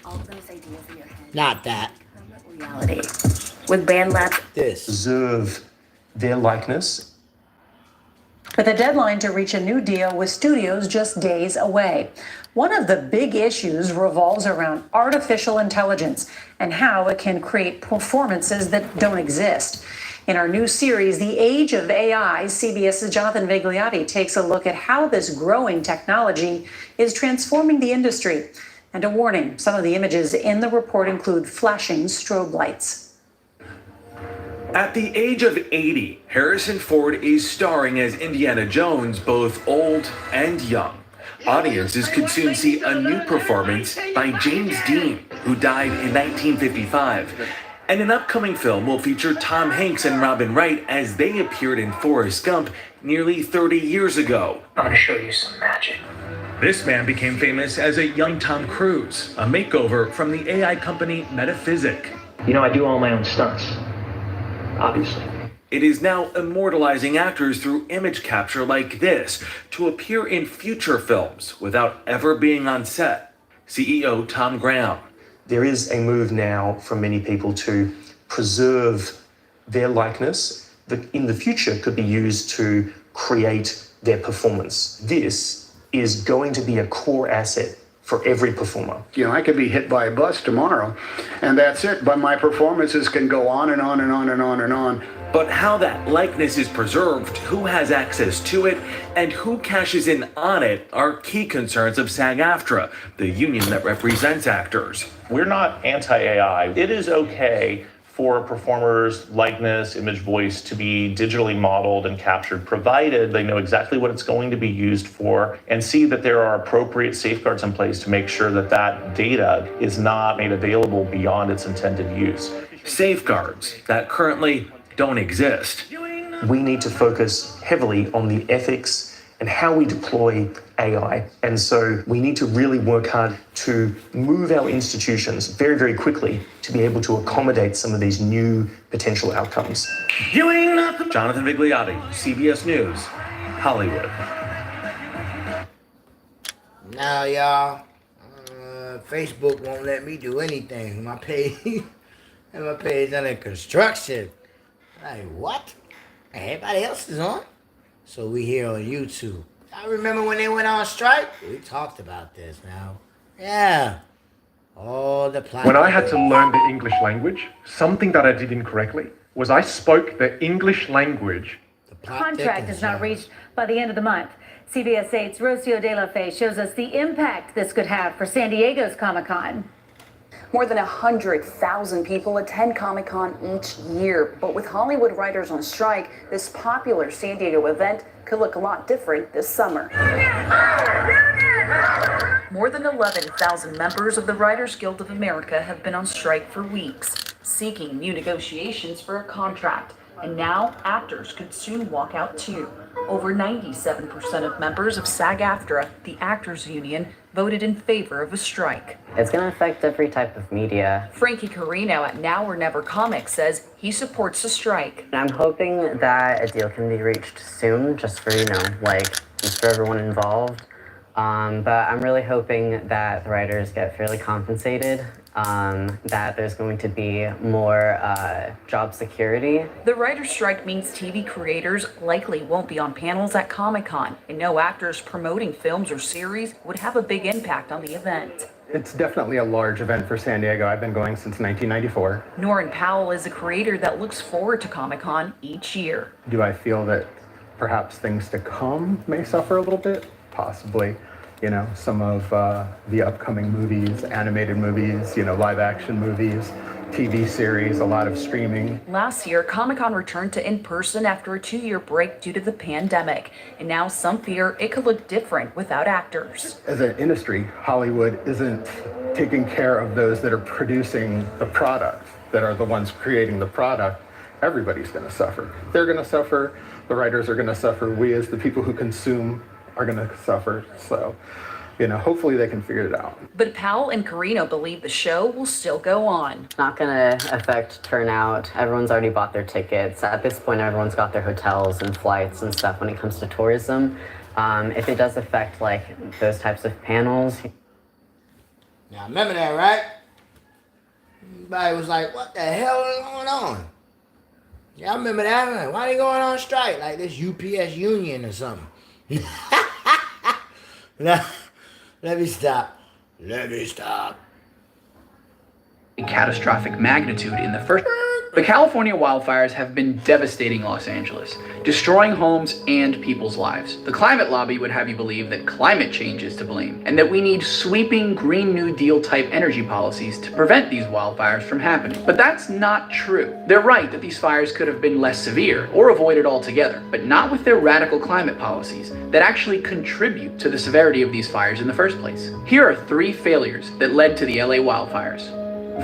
All those ideas in your head. Not that. Reality. With Band Labs. This. Preserve their likeness. With a deadline to reach a new deal with studios just days away. One of the big issues revolves around artificial intelligence and how it can create performances that don't exist. In our new series, The Age of AI, CBS's Jonathan Vigliotti takes a look at how this growing technology is transforming the industry. And a warning, some of the images in the report include flashing strobe lights. At the age of 80, Harrison Ford is starring as Indiana Jones, both old and young. Audiences could soon see a new performance by James Dean, who died in 1955. And an upcoming film will feature Tom Hanks and Robin Wright as they appeared in Forrest Gump nearly 30 years ago. I'm gonna show you some magic. This man became famous as a young Tom Cruise, a makeover from the AI company Metaphysic. You know, I do all my own stunts, obviously. It is now immortalizing actors through image capture like this to appear in future films without ever being on set. CEO Tom Graham. There is a move now from many people to preserve their likeness that in the future could be used to create their performance. This is going to be a core asset for every performer. You know, I could be hit by a bus tomorrow, and that's it. But my performances can go on and on and on and on and on. But how that likeness is preserved, who has access to it, and who cashes in on it are key concerns of SAG-AFTRA, the union that represents actors. We're not anti-AI. It is okay for performers' likeness, image, voice to be digitally modeled and captured, provided they know exactly what it's going to be used for and see that there are appropriate safeguards in place to make sure that that data is not made available beyond its intended use. Safeguards that currently don't exist. We need to focus heavily on the ethics and how we deploy AI. And so we need to really work hard to move our institutions very, very quickly to be able to accommodate some of these new potential outcomes. Jonathan Vigliotti, CBS News, Hollywood. Now, y'all, Facebook won't let me do anything. My page, and my page under construction. Like, what? Everybody else is on. So we here on YouTube. I remember when they went on strike? We talked about this now. Yeah. All the When I had to learn the English language, something that I did incorrectly was I spoke the English language. The contract is not reached by the end of the month. CBS 8's Rocio De La Fe shows us the impact this could have for San Diego's Comic-Con. More than 100,000 people attend Comic-Con each year. But with Hollywood writers on strike, this popular San Diego event could look a lot different this summer. More than 11,000 members of the Writers Guild of America have been on strike for weeks, seeking new negotiations for a contract. And now actors could soon walk out too. Over 97% of members of SAG-AFTRA, the actors union, voted in favor of a strike. It's going to affect every type of media. Frankie Carino at Now or Never Comics says he supports the strike. I'm hoping that a deal can be reached soon, just for, just for everyone involved. But I'm really hoping that the writers get fairly compensated, that there's going to be more job security. The writer's strike means TV creators likely won't be on panels at Comic-Con, and no actors promoting films or series would have a big impact on the event. It's definitely a large event for San Diego. I've been going since 1994. Norrin Powell is a creator that looks forward to Comic-Con each year. Do I feel that perhaps things to come may suffer a little bit? Possibly. Some of the upcoming movies, animated movies, live action movies, TV series, a lot of streaming. Last year, Comic-Con returned to in-person after a 2-year break due to the pandemic. And now some fear it could look different without actors. As an industry, Hollywood isn't taking care of those that are producing the product, that are the ones creating the product. Everybody's going to suffer. They're going to suffer. The writers are going to suffer. We as the people who consume are going to suffer. So, hopefully they can figure it out. But Powell and Carino believe the show will still go on. It's not going to affect turnout. Everyone's already bought their tickets. At this point, everyone's got their hotels and flights and stuff when it comes to tourism. If it does affect those types of panels. Now remember that, right? Everybody was like, what the hell is going on? Yeah, I remember that. Like, why they going on strike? Like this UPS union or something. Now, let me stop. Catastrophic magnitude in the first. The California wildfires have been devastating Los Angeles, destroying homes and people's lives. The climate lobby would have you believe that climate change is to blame, and that we need sweeping Green New Deal type energy policies to prevent these wildfires from happening. But that's not true. They're right that these fires could have been less severe or avoided altogether, but not with their radical climate policies that actually contribute to the severity of these fires in the first place. Here are 3 failures that led to the LA wildfires.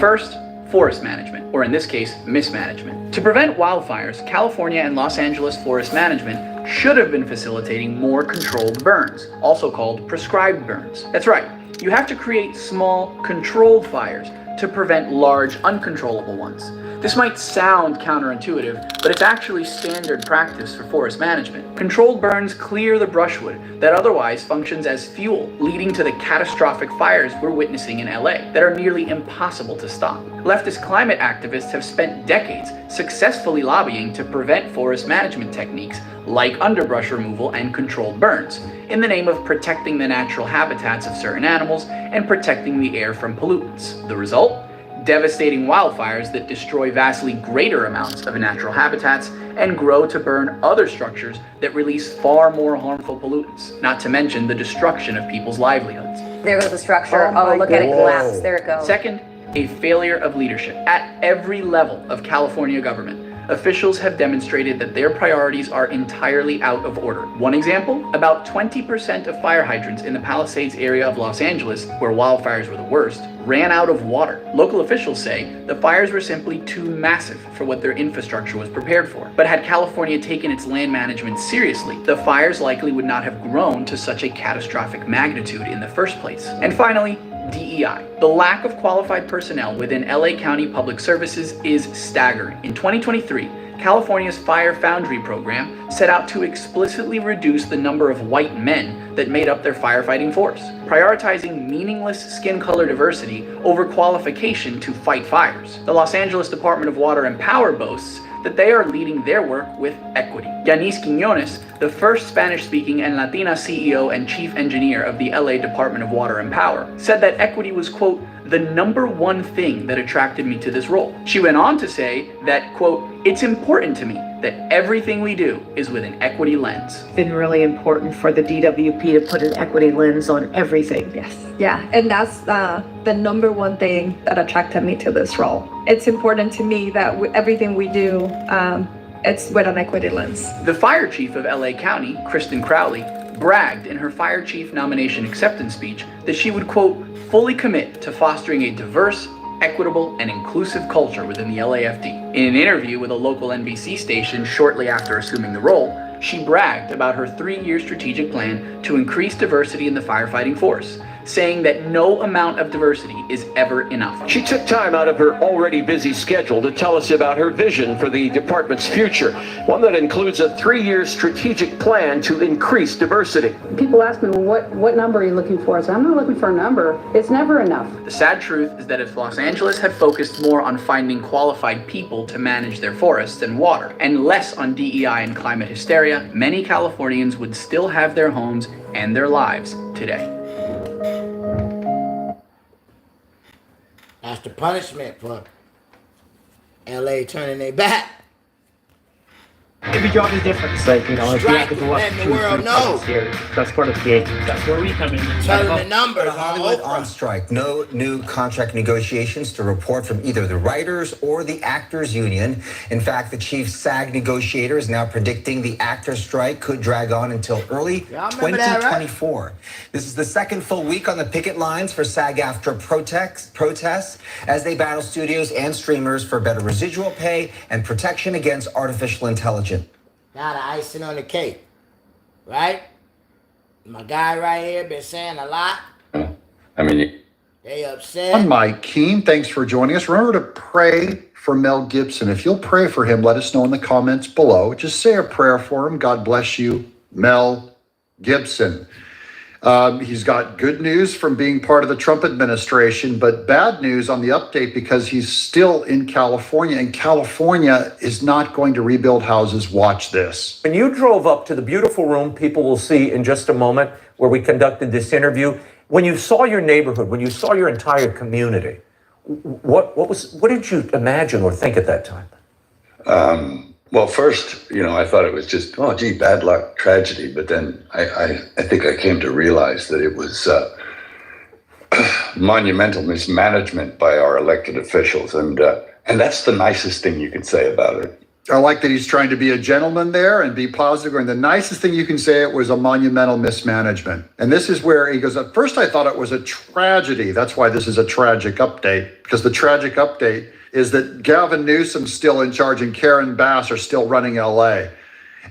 First, forest management, or in this case, mismanagement. To prevent wildfires, California and Los Angeles Forest Management should have been facilitating more controlled burns, also called prescribed burns. That's right, you have to create small, controlled fires to prevent large, uncontrollable ones. This might sound counterintuitive, but it's actually standard practice for forest management. Controlled burns clear the brushwood that otherwise functions as fuel, leading to the catastrophic fires we're witnessing in LA that are nearly impossible to stop. Leftist climate activists have spent decades successfully lobbying to prevent forest management techniques like underbrush removal and controlled burns, in the name of protecting the natural habitats of certain animals and protecting the air from pollutants. The result? Devastating wildfires that destroy vastly greater amounts of natural habitats and grow to burn other structures that release far more harmful pollutants, not to mention the destruction of people's livelihoods. There goes the structure. Oh, look at it collapse. There it goes. Second, a failure of leadership. At every level of California government, officials have demonstrated that their priorities are entirely out of order. One example, about 20% of fire hydrants in the Palisades area of Los Angeles, where wildfires were the worst, ran out of water. Local officials say the fires were simply too massive for what their infrastructure was prepared for. But had California taken its land management seriously, the fires likely would not have grown to such a catastrophic magnitude in the first place. And finally, DEI. The lack of qualified personnel within LA County Public Services is staggering. In 2023, California's Fire Foundry program set out to explicitly reduce the number of white men that made up their firefighting force, prioritizing meaningless skin color diversity over qualification to fight fires. The Los Angeles Department of Water and Power boasts that they are leading their work with equity. Yanis Quiñones, the first Spanish-speaking and Latina CEO and chief engineer of the LA Department of Water and Power, said that equity was, quote, the #1 thing that attracted me to this role. She went on to say that, quote, it's important to me that everything we do is with an equity lens. It's been really important for the DWP to put an equity lens on everything. Yes. Yeah, and that's the #1 thing that attracted me to this role. It's important to me that everything we do, it's with an equity lens. The fire chief of LA County, Kristen Crowley, bragged in her fire chief nomination acceptance speech that she would, quote, fully commit to fostering a diverse, equitable, and inclusive culture within the LAFD. In an interview with a local NBC station shortly after assuming the role, she bragged about her 3-year strategic plan to increase diversity in the firefighting force, saying that no amount of diversity is ever enough. She took time out of her already busy schedule to tell us about her vision for the department's future, one that includes a 3-year strategic plan to increase diversity. People ask me, well, what number are you looking for? I said, I'm not looking for a number. It's never enough. The sad truth is that if Los Angeles had focused more on finding qualified people to manage their forests and water, and less on DEI and climate hysteria, many Californians would still have their homes and their lives today. That's the punishment for LA turning their back. Every job is different. It's like, you know, if you have to go up letting the world know. Here, that's part of the game. That's where we come in. Tell them the numbers. Hollywood on strike. No new contract negotiations to report from either the writers or the actors union. In fact, the chief SAG negotiator is now predicting the actors strike could drag on until early 2024. Right? This is the second full week on the picket lines for SAG-AFTRA protests as they battle studios and streamers for better residual pay and protection against artificial intelligence. Now the icing on the cake, right? My guy right here been saying a lot. They upset. I'm Mike Keene. Thanks for joining us. Remember to pray for Mel Gibson. If you'll pray for him, let us know in the comments below. Just say a prayer for him. God bless you, Mel Gibson. He's got good news from being part of the Trump administration, but bad news on the update because he's still in California, and California is not going to rebuild houses. Watch this. When you drove up to the beautiful room, people will see in just a moment, where we conducted this interview, when you saw your neighborhood, when you saw your entire community, what did you imagine or think at that time? Well, first, I thought it was just, oh, gee, bad luck, tragedy. But then I think I came to realize that it was monumental mismanagement by our elected officials. And that's the nicest thing you can say about it. I like that he's trying to be a gentleman there and be positive. And the nicest thing you can say it was a monumental mismanagement. And this is where he goes, at first I thought it was a tragedy. That's why this is a tragic update, because the tragic update is that Gavin Newsom's still in charge and Karen Bass are still running LA.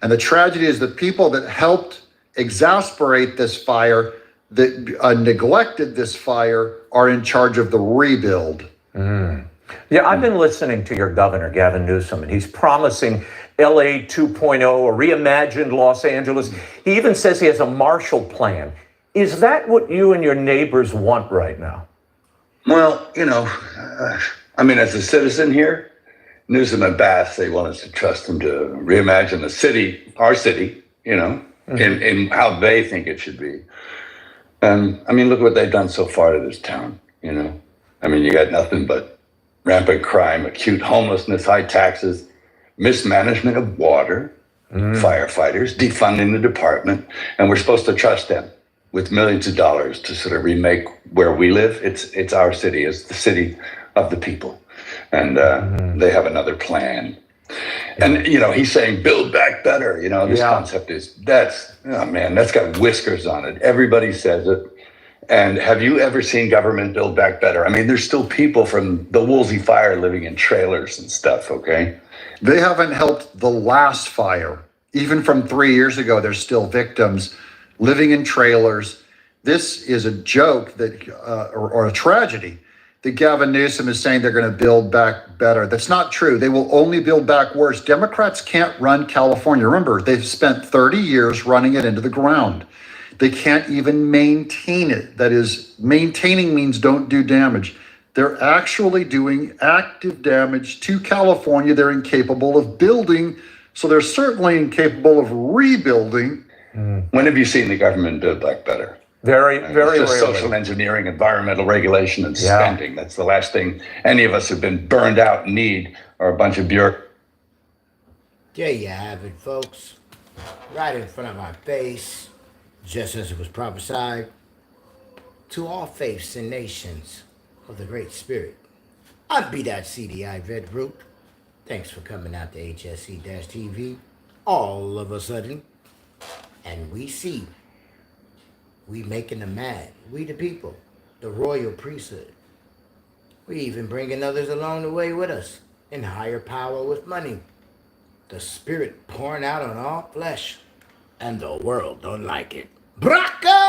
And the tragedy is the people that helped exasperate this fire, that neglected this fire, are in charge of the rebuild. Yeah, I've been listening to your governor, Gavin Newsom, and he's promising LA 2.0, a reimagined Los Angeles. He even says he has a Marshall Plan. Is that what you and your neighbors want right now? Well, as a citizen here, Newsom and Bass, they want us to trust them to reimagine the city, our city, in how they think it should be. And look what they've done so far to this town, you got nothing but rampant crime, acute homelessness, high taxes, mismanagement of water, firefighters, defunding the department, and we're supposed to trust them with millions of dollars to sort of remake where we live. It's our city, it's the city of the people. And they have another plan. And, he's saying, build back better. This concept that's got whiskers on it. Everybody says it. And have you ever seen government build back better? There's still people from the Woolsey fire living in trailers and stuff, okay? They haven't helped the last fire. Even from 3 years ago, there's still victims living in trailers. This is a joke or a tragedy that Gavin Newsom is saying they're going to build back better. That's not true. They will only build back worse. Democrats can't run California. Remember, they've spent 30 years running it into the ground. They can't even maintain it. That is, maintaining means don't do damage. They're actually doing active damage to California. They're incapable of building, so they're certainly incapable of rebuilding. When have you seen the government build back better? Very It's rarely. just social engineering, environmental regulation, and spending. That's the last thing any of us who've been burned out need, are a bunch of bureaucrats. There you have it, folks. Right in front of our face, just as it was prophesied, to all faiths and nations of the Great Spirit. I'm B.CDI Red Root. Thanks for coming out to HSE-TV all of a sudden. And we see, we making them mad. We the people, the royal priesthood. We even bringing others along the way with us in higher power with money. The Spirit pouring out on all flesh. And the world don't like it. Braca!